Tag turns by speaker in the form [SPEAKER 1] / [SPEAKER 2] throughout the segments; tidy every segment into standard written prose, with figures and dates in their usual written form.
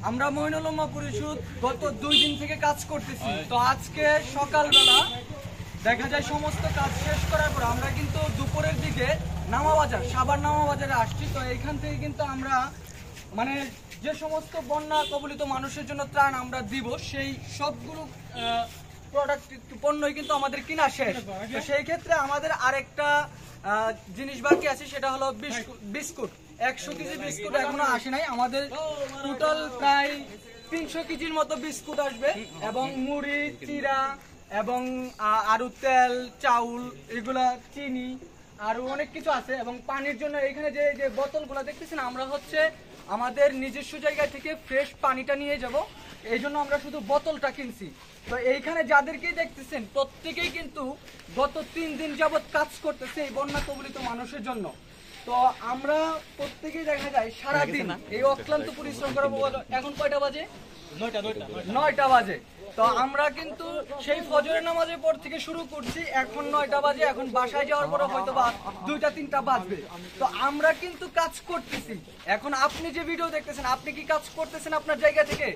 [SPEAKER 1] আমরা মঈনুল উম্মা পরিষদ গত 2 দিন থেকে কাজ করতেছি। তো আজকে সকালবেলা দেখা যায় সমস্ত কাজ শেষ করার পর আমরা কিন্তু দুপুরের দিকে নামাবাজার সাভার নামাবাজারে আসছি। তো এইখান থেকে কিন্তু আমরা মানে যে সমস্ত বন্যা কবলিত মানুষের জন্য ত্রাণ আমরা দিব সেই সবগুলো প্রোডাক্ট পণ্যই কিন্তু আমাদের কিনা শেষ। তো সেই ক্ষেত্রে আমাদের আরেকটা জিনিস বাকি আছে, সেটা হলো বিস্কুট। 100 কেজি বিস্কুট এখনো আসে নাই। আমাদের টোটাল প্রায় 300 কেজির মতো বিস্কুট আসবে এবং মুড়ি, চিরা এবং আরো তেল, চাউল, এগুলা চিনি আরো অনেক কিছু আছে। এবং পানির জন্য এখানে যে যে বোতলগুলো দেখতেছেন, আমরা হচ্ছে আমাদের নিজস্ব জায়গা থেকে ফ্রেশ পানিটা নিয়ে যাব, এই জন্য আমরা শুধু বোতলটা কিনছি। তো এইখানে যাদেরকেই দেখতেছেন প্রত্যেকেই কিন্তু গত 3 দিন যাবৎ কাজ করতেছে এই বন্যা কবলিত মানুষের জন্য। তো আমরা প্রত্যেকেই দেখা যায় সারাদিন এই অক্লান্ত পরিশ্রম করা। এখন কয়টা বাজে? 9টা বাজে। তো আমরা কিন্তু সেই ফজরের নামাজের পর থেকে শুরু করছি, এখন 9টা বাজে। এখন বাসায় যাওয়ার পরে হয়তো বা 2টা-3টা বাজবে। তো আমরা কিন্তু কাজ করতেছি। এখন আপনি যে ভিডিও দেখতেছেন, আপনি কি কাজ করতেছেন আপনার জায়গা থেকে?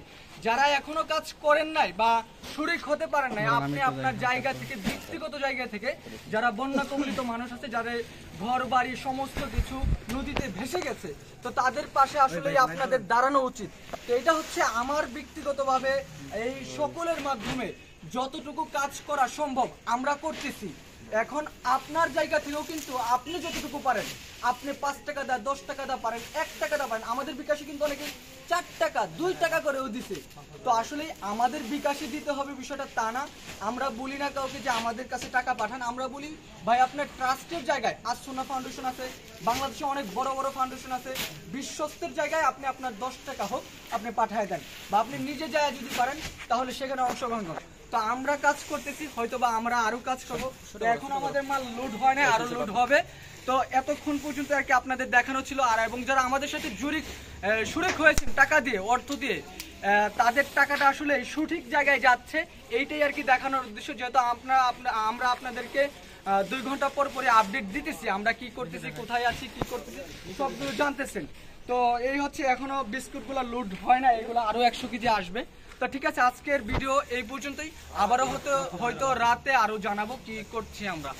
[SPEAKER 1] যারা এখনো কাজ করেন নাই বা শরীক হতে পারেন নাই, আপনি আপনার জায়গা থেকে, ব্যক্তিগত জায়গা থেকে, যারা বন্যা কবলিত মানুষ আছে, যাদের ঘর বাড়ি সমস্ত কিছু নদীতে ভেসে গেছে, তো তাদের পাশে আসলে আপনাদের দাঁড়ানো উচিত। তো এটা হচ্ছে আমার ব্যক্তিগতভাবে এই সকলের মাধ্যমে যতটুকু কাজ করা সম্ভব আমরা করতেছি। এখন আপনার জায়গা থেকেও কিন্তু আপনি যতটুকু পারেন, আপনি 5 টাকা দা, 10 টাকা দা পারেন, 1 টাকা দা পারেন। আমাদের বিকাশে কিন্তু অনেকে 4 টাকা 2 টাকা করেও দিছে। তো আসলে আমাদের বিকাশে দিতে হবে বিষয়টা তা না। আমরা বলি না কাউকে যে আমাদের কাছে টাকা পাঠান, আমরা বলি ভাই আপনার ট্রাস্টের জায়গায় আসুনা ফাউন্ডেশন আছে, বাংলাদেশে অনেক বড় বড় ফাউন্ডেশন আছে, বিশ্বস্তের জায়গায় আপনি আপনার 10 টাকা হোক আপনি পাঠায় দেন, বা আপনি নিজে যায় যদি পারেন তাহলে সেখানে অংশগ্রহণ করেন। তো আমরা কাজ করতেছি, হয়তো বা আমরা আরো কাজ করবো। তো এখন আমাদের মাল লোড হয় না, আরো লোড হবে। তো এতক্ষণ পর্যন্ত আর কি আপনাদের দেখানো ছিল। আর এবং যারা আমাদের সাথে শরিক হয়েছেন টাকা দিয়ে, অর্থ দিয়ে, তাদের টাকাটা আসলে সঠিক জায়গায় যাচ্ছে, এইটাই আর কি দেখানোর উদ্দেশ্য। যেহেতু আমরা আপনাদেরকে 2 ঘন্টা পর পরে আপডেট দিতেছি, আমরা কি করতেছি, কোথায় আছি, কি করতেছি, সবগুলো জানতেছেন। তো এই হচ্ছে, এখনো বিস্কুটগুলো লোড হয় না, এগুলো আরো 100 কেজি আসবে। তো ঠিক আছে, আজকের ভিডিও এই পর্যন্তই। আবারও হয়তো রাতে আরো জানাবো কি করছি আমরা।